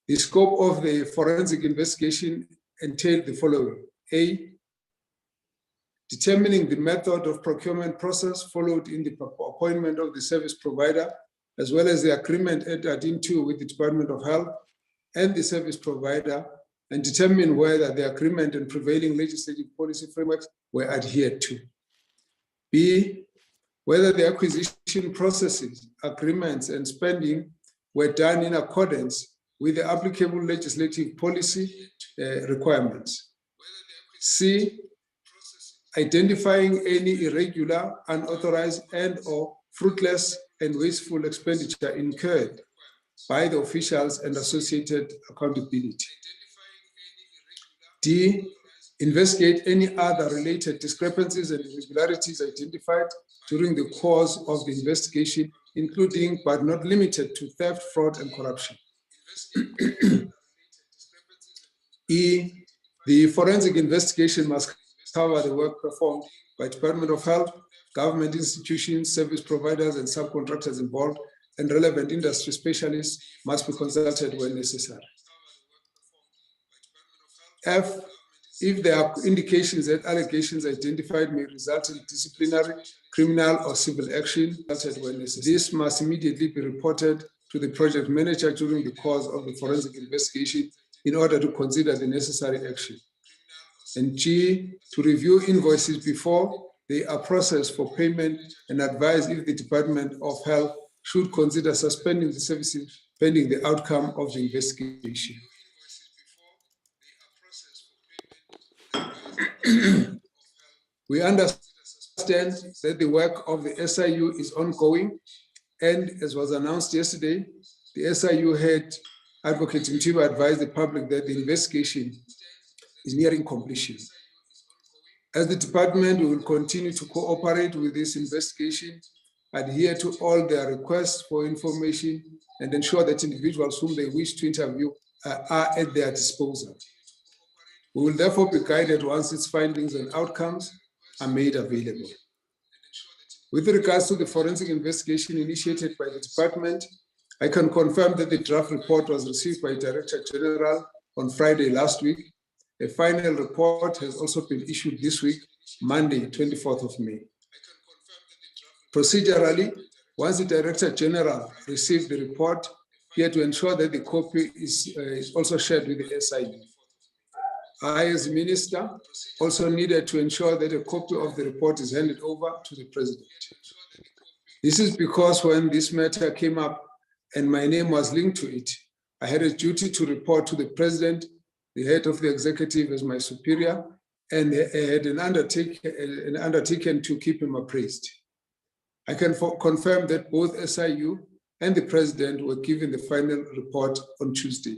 The scope of the forensic investigation entailed the following. A, determining the method of procurement process followed in the appointment of the service provider, as well as the agreement entered into with the Department of Health and the service provider, and determine whether the agreement and prevailing legislative policy frameworks were adhered to. B, whether the acquisition processes, agreements, and spending were done in accordance with the applicable legislative policy requirements. C, identifying any irregular, unauthorized, and/or fruitless and wasteful expenditure incurred by the officials and associated accountability. D, investigate any other related discrepancies and irregularities identified during the course of the investigation, including but not limited to theft, fraud, and corruption. E, the forensic investigation must cover the work performed by Department of Health, government institutions, service providers, and subcontractors involved, and relevant industry specialists must be consulted when necessary. F, if there are indications that allegations identified may result in disciplinary, criminal, or civil action, when necessary, this must immediately be reported to the project manager during the course of the forensic investigation in order to consider the necessary action. And G, to review invoices before they are processed for payment and advise if the Department of Health should consider suspending the services pending the outcome of the investigation. We understand that the work of the SIU is ongoing, and as was announced yesterday, the SIU head, Advocate Mkhize, advised the public that the investigation is nearing completion. As the department, we will continue to cooperate with this investigation, adhere to all their requests for information, and ensure that individuals whom they wish to interview are at their disposal. We will therefore be guided once its findings and outcomes are made available. With regards to the forensic investigation initiated by the department, I can confirm that the draft report was received by Director General on Friday last week. A final report has also been issued this week, Monday, 24th of May. Procedurally, once the Director General received the report, he had to ensure that the copy is also shared with the SIU. I, as Minister, also needed to ensure that a copy of the report is handed over to the President. This is because when this matter came up and my name was linked to it, I had a duty to report to the President, the head of the executive as my superior, and I had an undertaken to keep him appraised. I can confirm that both SIU and the President were given the final report on Tuesday.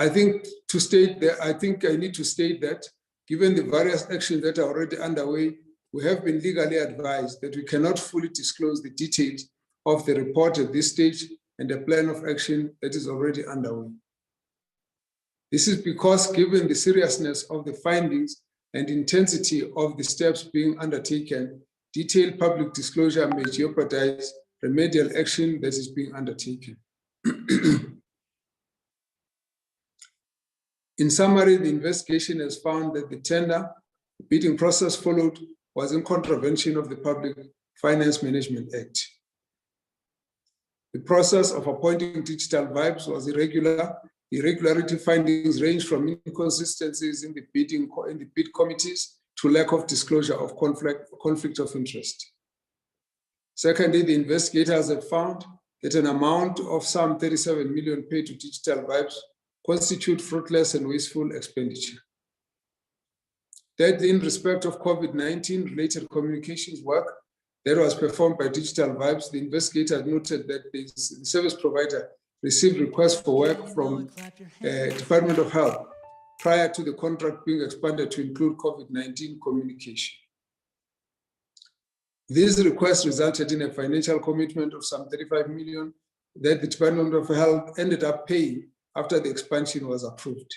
I need to state that given the various actions that are already underway, we have been legally advised that we cannot fully disclose the details of the report at this stage and a plan of action that is already underway. This is because given the seriousness of the findings and intensity of the steps being undertaken, detailed public disclosure may jeopardize remedial action that is being undertaken. In summary, the investigation has found that the tender bidding process followed was in contravention of the Public Finance Management Act. The process of appointing Digital Vibes was irregular. Irregularity findings range from inconsistencies in the bid committees to lack of disclosure of conflict of interest. Secondly, the investigators have found that an amount of some 37 million paid to Digital Vibes constitute fruitless and wasteful expenditure. That in respect of COVID-19 related communications work that was performed by Digital Vibes, the investigator noted that the service provider received requests for work from Department of Health prior to the contract being expanded to include COVID-19 communication. These requests resulted in a financial commitment of some 35 million that the Department of Health ended up paying after the expansion was approved.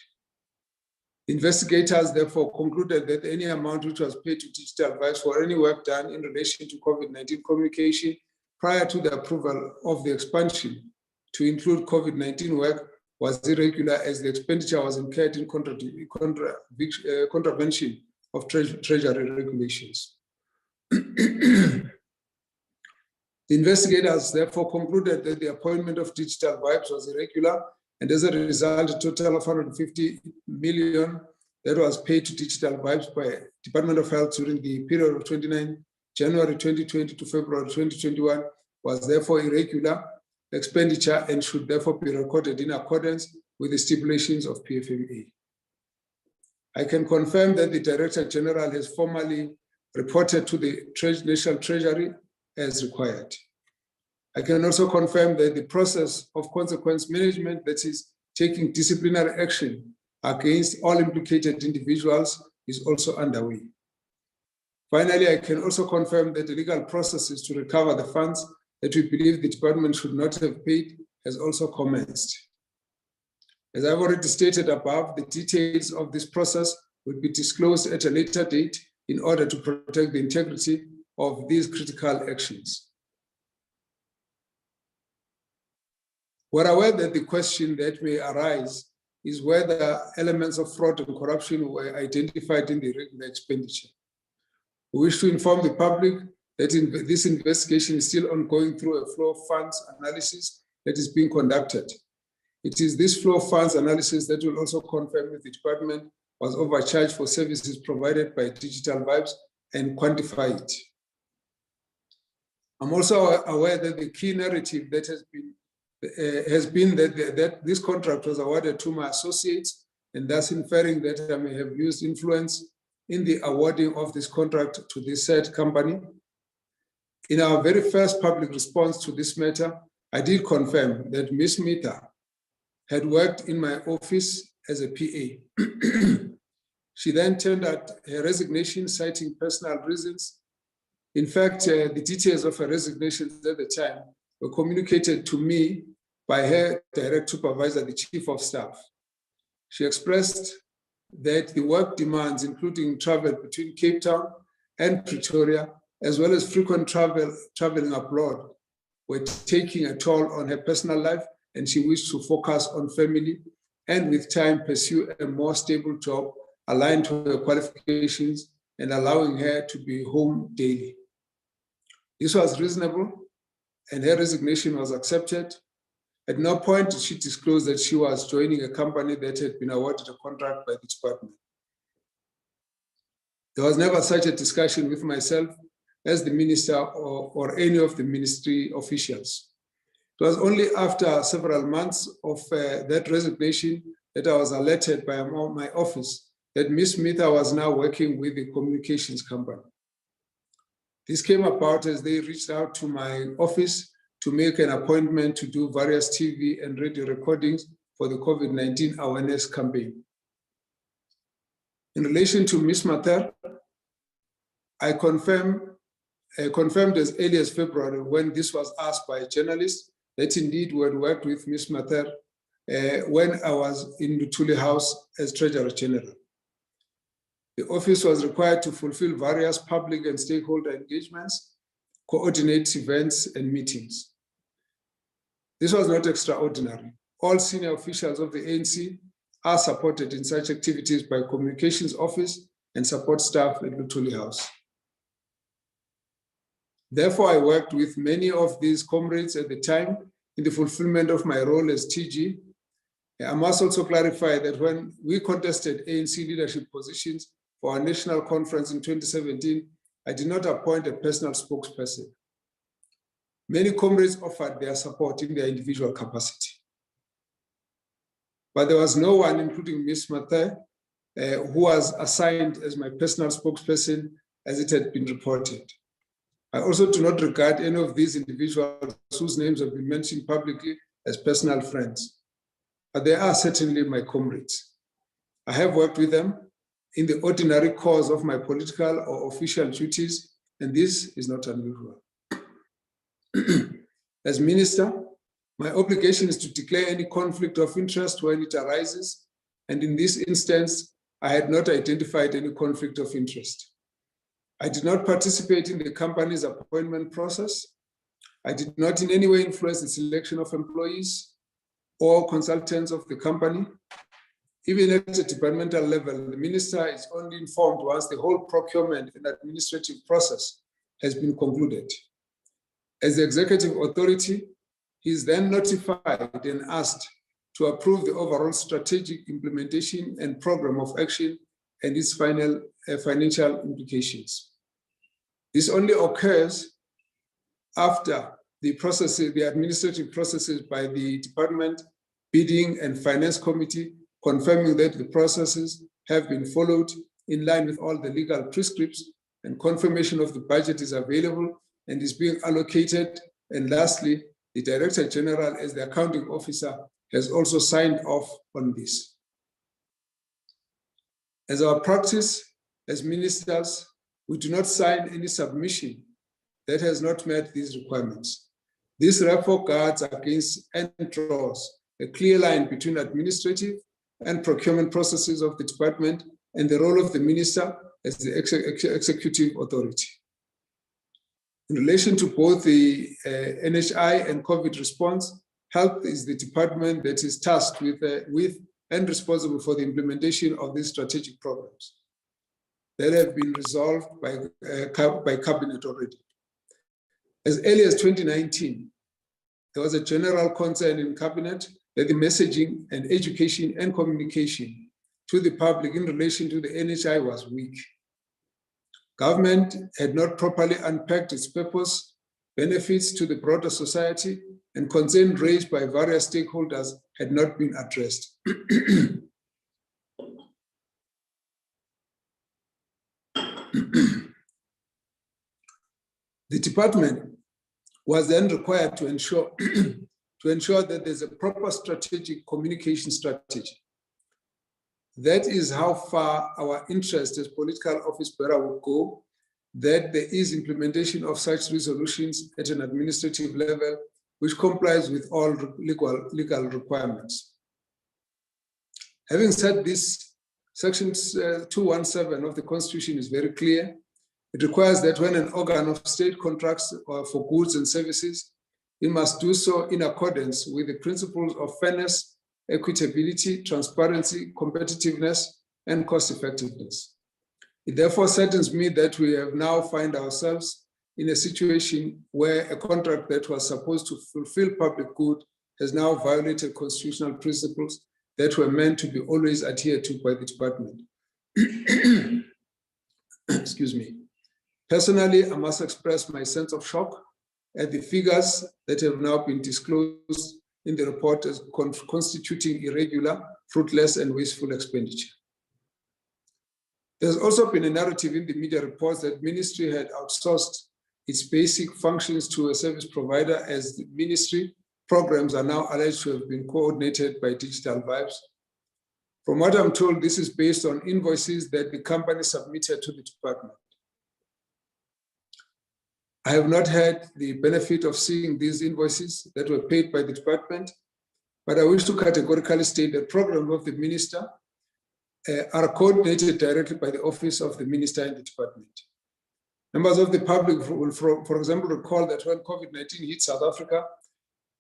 Investigators therefore concluded that any amount which was paid to Digital Vibes for any work done in relation to COVID-19 communication prior to the approval of the expansion to include COVID-19 work was irregular as the expenditure was incurred in contravention of Treasury regulations. The investigators therefore concluded that the appointment of Digital Vibes was irregular, and as a result, a total of 150 million that was paid to Digital Vibes by Department of Health during the period of 29 January 2020 to February 2021 was therefore irregular expenditure and should therefore be recorded in accordance with the stipulations of PFMA. I can confirm that the Director General has formally reported to the National Treasury as required. I can also confirm that the process of consequence management, that is taking disciplinary action against all implicated individuals, is also underway. Finally, I can also confirm that the legal processes to recover the funds that we believe the department should not have paid has also commenced. As I've already stated above, the details of this process will be disclosed at a later date in order to protect the integrity of these critical actions. We're aware that the question that may arise is whether elements of fraud and corruption were identified in the irregular expenditure. We wish to inform the public that this investigation is still ongoing through a flow of funds analysis that is being conducted. It is this flow of funds analysis that will also confirm if the department was overcharged for services provided by Digital Vibes and quantify it. I'm also aware that the key narrative that has been that this contract was awarded to my associates, and thus inferring that I may have used influence in the awarding of this contract to this said company. In our very first public response to this matter, I did confirm that Ms. Mita had worked in my office as a PA. She then tendered her resignation, citing personal reasons. In fact, the details of her resignation at the time were communicated to me by her direct supervisor, the Chief of Staff. She expressed that the work demands, including travel between Cape Town and Pretoria, as well as frequent traveling abroad, were taking a toll on her personal life, and she wished to focus on family and with time pursue a more stable job aligned to her qualifications and allowing her to be home daily. This was reasonable, and her resignation was accepted. At no point did she disclose that she was joining a company that had been awarded a contract by the department. There was never such a discussion with myself as the minister or any of the ministry officials. It was only after several months of that resignation that I was alerted by my office that Ms. Mita was now working with the communications company. This came about as they reached out to my office to make an appointment to do various TV and radio recordings for the COVID-19 awareness campaign. In relation to Ms. Mater, I confirmed as early as February when this was asked by a journalist that indeed we had worked with Ms. Mater when I was in the Luthuli House as Treasurer General. The office was required to fulfill various public and stakeholder engagements, coordinate events and meetings. This was not extraordinary. All senior officials of the ANC are supported in such activities by Communications Office and support staff at Luthuli House. Therefore, I worked with many of these comrades at the time in the fulfillment of my role as TG. I must also clarify that when we contested ANC leadership positions for our national conference in 2017, I did not appoint a personal spokesperson. Many comrades offered their support in their individual capacity. But there was no one, including Ms. Mater, who was assigned as my personal spokesperson as it had been reported. I also do not regard any of these individuals whose names have been mentioned publicly as personal friends, but they are certainly my comrades. I have worked with them in the ordinary course of my political or official duties, and this is not unusual. As minister, my obligation is to declare any conflict of interest when it arises, and in this instance, I had not identified any conflict of interest. I did not participate in the company's appointment process. I did not in any way influence the selection of employees or consultants of the company. Even at the departmental level, the minister is only informed once the whole procurement and administrative process has been concluded. As the executive authority, he is then notified and asked to approve the overall strategic implementation and program of action and its final financial implications. This only occurs after the processes, the administrative processes by the department, bidding and finance committee, confirming that the processes have been followed in line with all the legal prescripts, and confirmation of the budget is available and is being allocated. And lastly, the Director General, as the accounting officer, has also signed off on this. As our practice as ministers, we do not sign any submission that has not met these requirements. This therefore guards against and draws a clear line between administrative and procurement processes of the department and the role of the minister as the executive authority. In relation to both the NHI and COVID response, health is the department that is tasked with and responsible for the implementation of these strategic programs that have been resolved by cabinet already. As early as 2019, there was a general concern in cabinet that the messaging and education and communication to the public in relation to the NHI was weak. Government had not properly unpacked its purpose, benefits to the broader society, and concerns raised by various stakeholders had not been addressed. The department was then required to ensure that there's a proper strategic communication strategy. That is how far our interest as political office bearer will go, that there is implementation of such resolutions at an administrative level, which complies with all legal requirements. Having said this, Section 217 of the Constitution is very clear. It requires that when an organ of state contracts for goods and services, it must do so in accordance with the principles of fairness, equitability, transparency, competitiveness, and cost effectiveness. It therefore saddens me that we have now find ourselves in a situation where a contract that was supposed to fulfill public good has now violated constitutional principles that were meant to be always adhered to by the department. Excuse me. Personally, I must express my sense of shock at the figures that have now been disclosed in the report as constituting irregular, fruitless, and wasteful expenditure. There's also been a narrative in the media reports that ministry had outsourced its basic functions to a service provider, as the ministry programs are now alleged to have been coordinated by Digital Vibes. From what I'm told, this is based on invoices that the company submitted to the department. I have not had the benefit of seeing these invoices that were paid by the department, but I wish to categorically state that programs of the minister are coordinated directly by the office of the minister in the department. Members of the public will, for example, recall that when COVID-19 hit South Africa,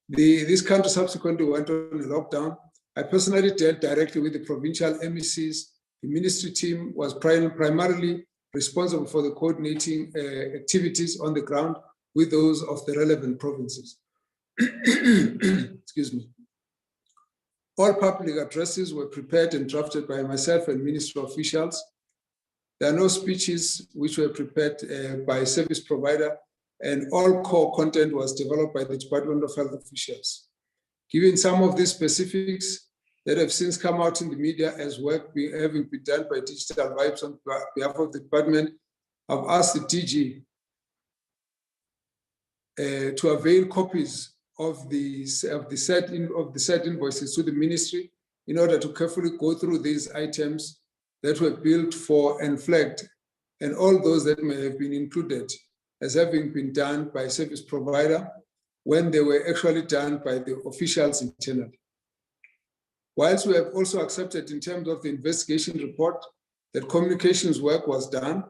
this country subsequently went on a lockdown. I personally dealt directly with the provincial MECs. The ministry team was primarily responsible for the coordinating activities on the ground with those of the relevant provinces. Excuse me. All public addresses were prepared and drafted by myself and ministry officials. There are no speeches which were prepared by a service provider, and all core content was developed by the Department of Health officials. Given some of these specifics that have since come out in the media as work having been done by Digital Vibes on behalf of the department, I've asked the DG to avail copies of the said invoices to the ministry in order to carefully go through these items that were billed for and flagged, and all those that may have been included as having been done by a service provider when they were actually done by the officials internally. Whilst we have also accepted in terms of the investigation report that communications work was done,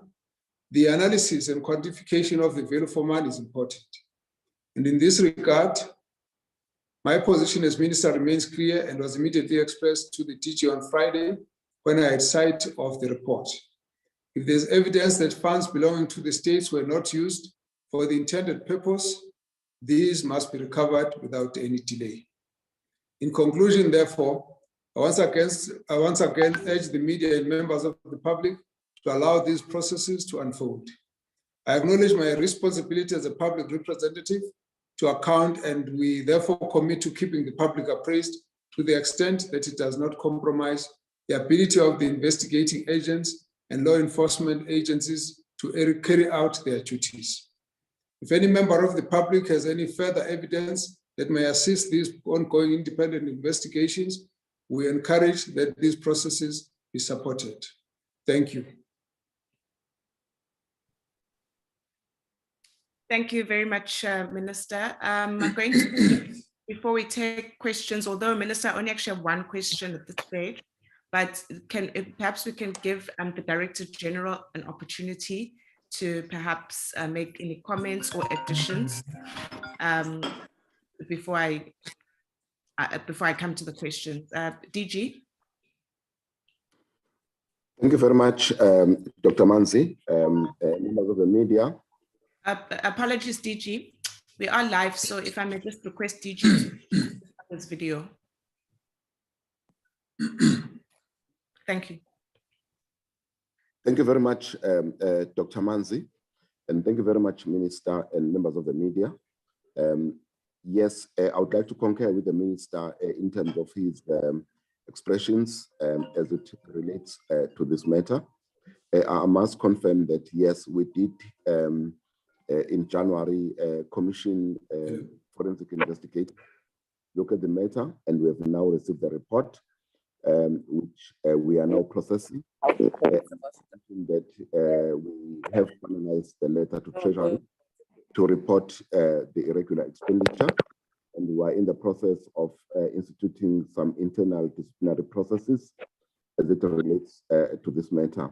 the analysis and quantification of the value for money is important. And in this regard, my position as minister remains clear and was immediately expressed to the DG on Friday when I had sight of the report. If there's evidence that funds belonging to the states were not used for the intended purpose, these must be recovered without any delay. In conclusion, therefore, I once again urge the media and members of the public to allow these processes to unfold. I acknowledge my responsibility as a public representative to account, and we therefore commit to keeping the public appraised to the extent that it does not compromise the ability of the investigating agents and law enforcement agencies to carry out their duties. If any member of the public has any further evidence that may assist these ongoing independent investigations, we encourage that these processes be supported. Thank you. Thank you very much, Minister. I'm going to, before we take questions, although Minister, I only actually have one question at this stage, but perhaps we can give the Director General an opportunity to perhaps make any comments or additions before I come to the questions. DG. Thank you very much, Dr. Manzi, members of the media. Apologies, DG. We are live, so if I may just request DG to start this video. Thank you. Thank you very much, Dr. Manzi, and thank you very much, Minister and members of the media. Yes, I would like to concur with the Minister in terms of his expressions as it relates to this matter. I must confirm that, yes, we did in January commission forensic investigator look at the matter, and we have now received the report, which we are now processing. That we have finalized the letter to Treasury to report the irregular expenditure, and we are in the process of instituting some internal disciplinary processes as it relates to this matter.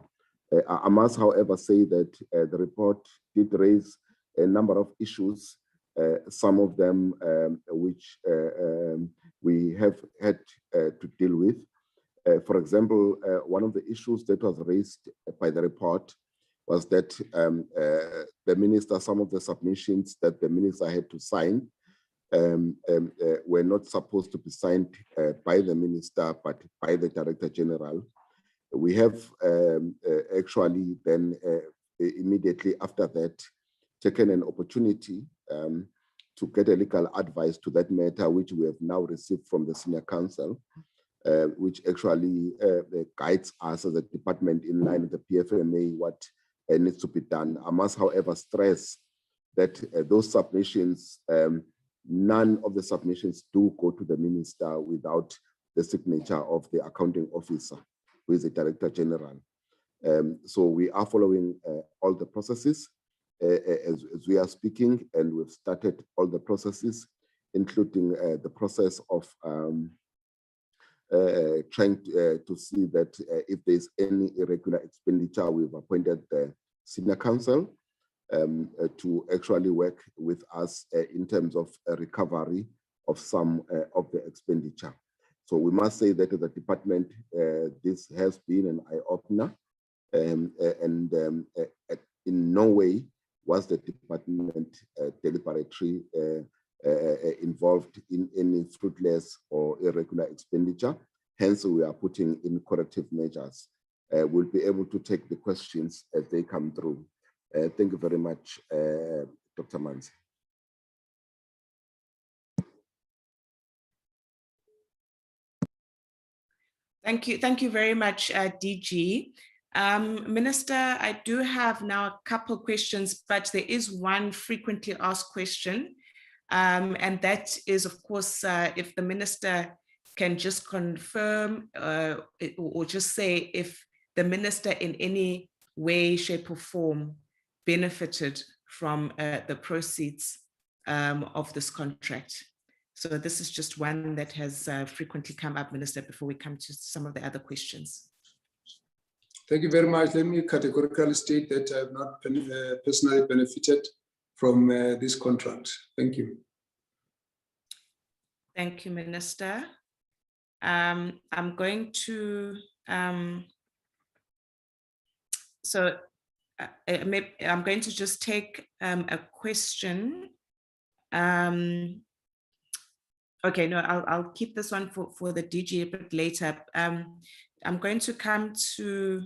I must, however, say that the report did raise a number of issues, some of them which we have had to deal with. For example, one of the issues that was raised by the report was that the minister, some of the submissions that the minister had to sign were not supposed to be signed by the minister, but by the Director General. We have actually then immediately after that taken an opportunity to get a legal advice to that matter, which we have now received from the Senior Counsel, which actually guides us as a department in line with the PFMA what needs to be done. I must, however, stress that those submissions, none of the submissions do go to the minister without the signature of the accounting officer, who is the Director General. So we are following all the processes as we are speaking, and we've started all the processes, including the process of trying to see that if there's any irregular expenditure, we've appointed the Senior Counsel to actually work with us in terms of a recovery of some of the expenditure. So we must say that as a department, this has been an eye-opener, and in no way was the department deliberately involved in any fruitless or irregular expenditure. Hence, we are putting in corrective measures. We'll be able to take the questions as they come through. Thank you very much, Dr. Manzi. Thank you very much, DG. Minister, I do have now a couple of questions, but there is one frequently asked question, and that is, of course, if the minister can just confirm or just say if the minister in any way, shape, or form benefited from the proceeds of this contract. So this is just one that has frequently come up, Minister, before we come to some of the other questions. Thank you very much. Let me categorically state that I have not personally benefited from this contract. Thank you. Thank you, Minister. I'm going to, I'm going to just take a question. Okay, no, I'll keep this one for the DG a bit later. I'm going to come to,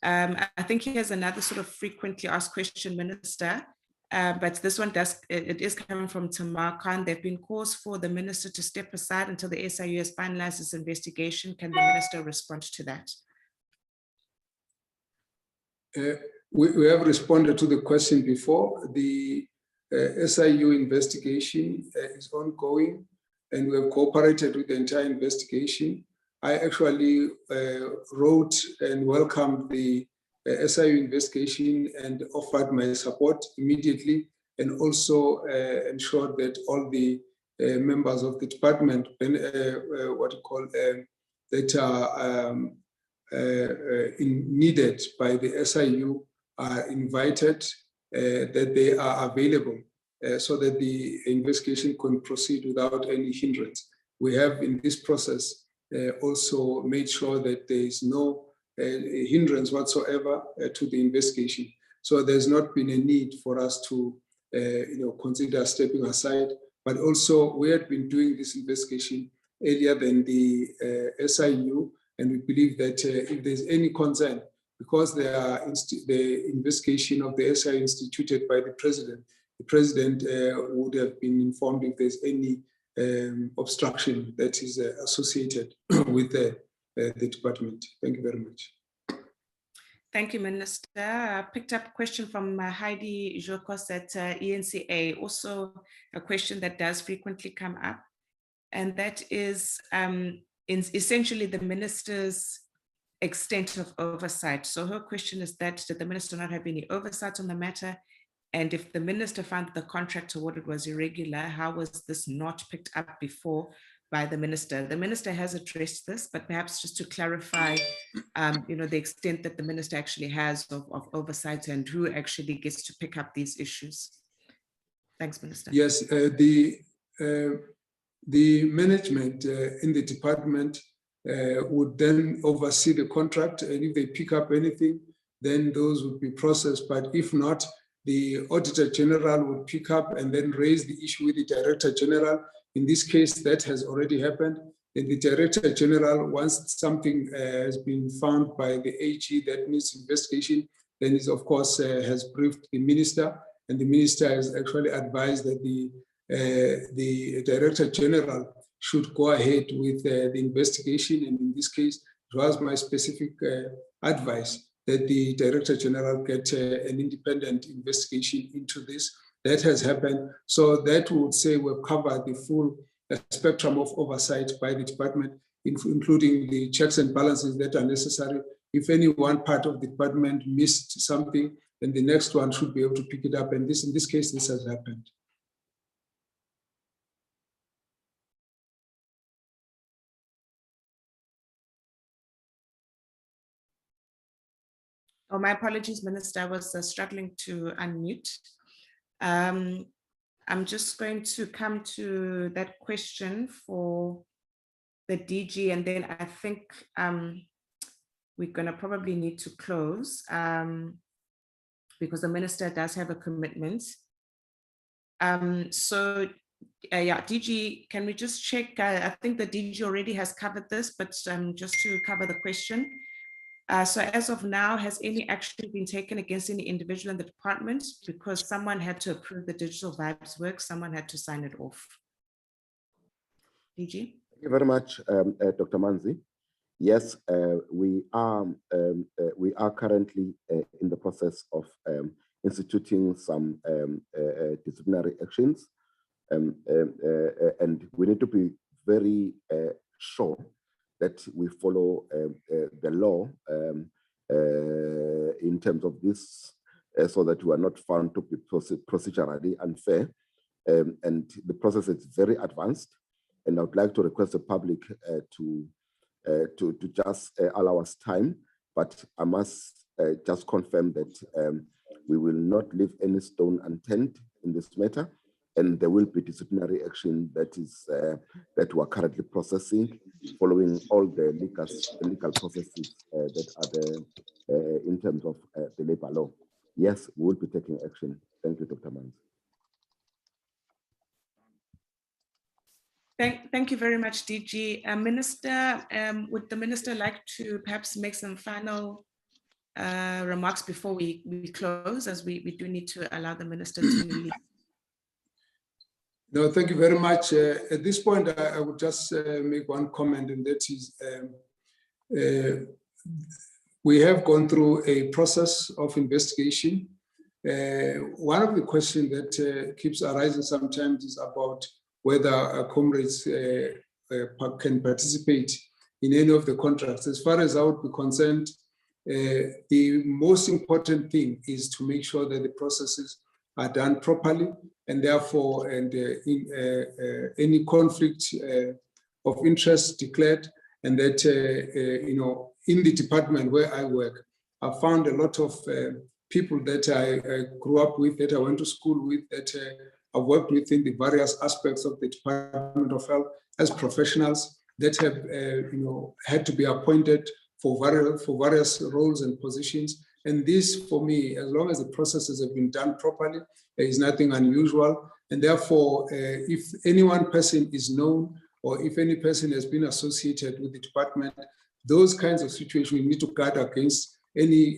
I think here's another sort of frequently asked question, Minister, but this one it is coming from Tamar Khan. There have been calls for the Minister to step aside until the SIU has finalized its investigation. Can the Minister respond to that? We have responded to the question before. The SIU investigation is ongoing, and we have cooperated with the entire investigation. I actually wrote and welcomed the SIU investigation and offered my support immediately, and also ensured that all the members of the department, that are needed by the SIU are invited, that they are available so that the investigation can proceed without any hindrance. We have in this process also made sure that there is no hindrance whatsoever to the investigation. So there's not been a need for us to consider stepping aside, but also we had been doing this investigation earlier than the SIU, and we believe that if there's any concern, because the investigation of the SIU instituted by the president would have been informed if there's any obstruction that is associated with the department. Thank you very much. Thank you, Minister. I picked up a question from Heidi Jokos at ENCA, also a question that does frequently come up, and that is essentially the Minister's extent of oversight. So her question is that, did the Minister not have any oversight on the matter? And if the Minister found the contract awarded was irregular, how was this not picked up before by the Minister? The Minister has addressed this, but perhaps just to clarify, the extent that the Minister actually has of oversight and who actually gets to pick up these issues. Thanks, Minister. Yes, the management in the department would then oversee the contract, and if they pick up anything, then those would be processed. But if not, the Auditor General would pick up and then raise the issue with the Director General. In this case, that has already happened. And the Director General, once something has been found by the AG that needs investigation, then it of course has briefed the Minister, and the Minister has actually advised that the Director General should go ahead with the investigation. And in this case, it was my specific advice that the Director General get an independent investigation into this. That has happened. So that would say we've covered the full spectrum of oversight by the department, including the checks and balances that are necessary. If any one part of the department missed something, then the next one should be able to pick it up. And this, in this case, this has happened. Oh, my apologies, Minister. I was struggling to unmute. I'm just going to come to that question for the DG, and then I think we're going to probably need to close because the Minister does have a commitment. Yeah, DG, can we just check? I think the DG already has covered this, but just to cover the question. So as of now, has any action been taken against any individual in the department? Because someone had to approve the digital vibes work, someone had to sign it off. DG? Thank you very much, Dr. Manzi. Yes, we are currently in the process of instituting some disciplinary actions, and we need to be very sure that we follow the law in terms of this, so that we are not found to be procedurally unfair. And the process is very advanced, and I would like to request the public to just allow us time, but I must just confirm that we will not leave any stone unturned in this matter, and there will be disciplinary action that is that we are currently processing, following all the legal processes that are there in terms of the labor law. Yes, we will be taking action. Thank you, Dr. Mkhize. Thank you very much, DG. Minister, would the Minister like to perhaps make some final remarks before we close, as we do need to allow the Minister to leave? No, thank you very much. At this point, I would just make one comment, and that is we have gone through a process of investigation. One of the questions that keeps arising sometimes is about whether our comrades can participate in any of the contracts. As far as I would be concerned, the most important thing is to make sure that the processes are done properly, and therefore, any conflict of interest declared, and that in the department where I work, I found a lot of people that I grew up with, that I went to school with, that I've worked with in the various aspects of the Department of Health as professionals that have had to be appointed for various roles and positions. And this, for me, as long as the processes have been done properly, there is nothing unusual. And therefore, if any one person is known, or if any person has been associated with the department, those kinds of situations we need to guard against any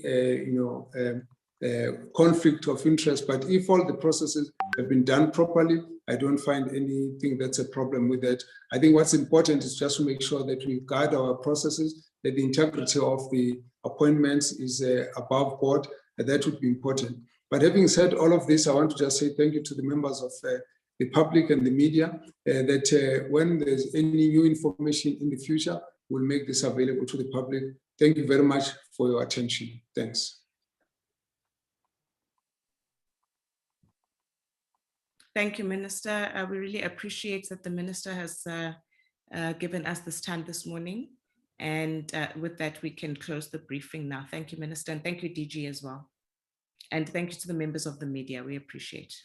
conflict of interest. But if all the processes have been done properly, I don't find anything that's a problem with that. I think what's important is just to make sure that we guard our processes, that the integrity of the appointments is above board, and that would be important. But having said all of this, I want to just say thank you to the members of the public and the media, that when there's any new information in the future, we'll make this available to the public. Thank you very much for your attention. Thanks. Thank you, Minister. We really appreciate that the Minister has given us this time this morning. And with that, we can close the briefing now. Thank you, Minister, and thank you, DG, as well. And thank you to the members of the media. We appreciate.